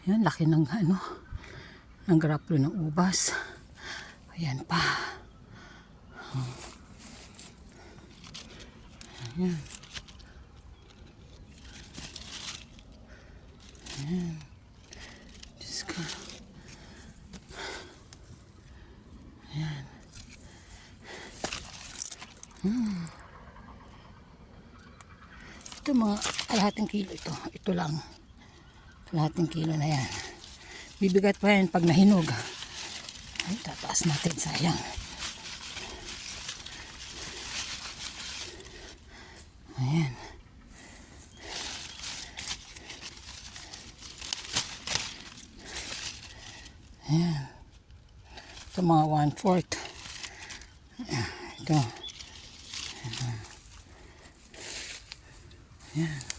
Yan, laki ng ng graplo ng ubas. Ayan pa. Ayan. Ayan. Diyos ko. Ayan. Ito mga kalahating kilo ito. Ito lang. Kalahating kilo na yan. Bibigat pa yan pag nahinog. Ay, tataas natin. Sayang. Ayan. Ayan. Ito mga 1/4. Ito. Ayan.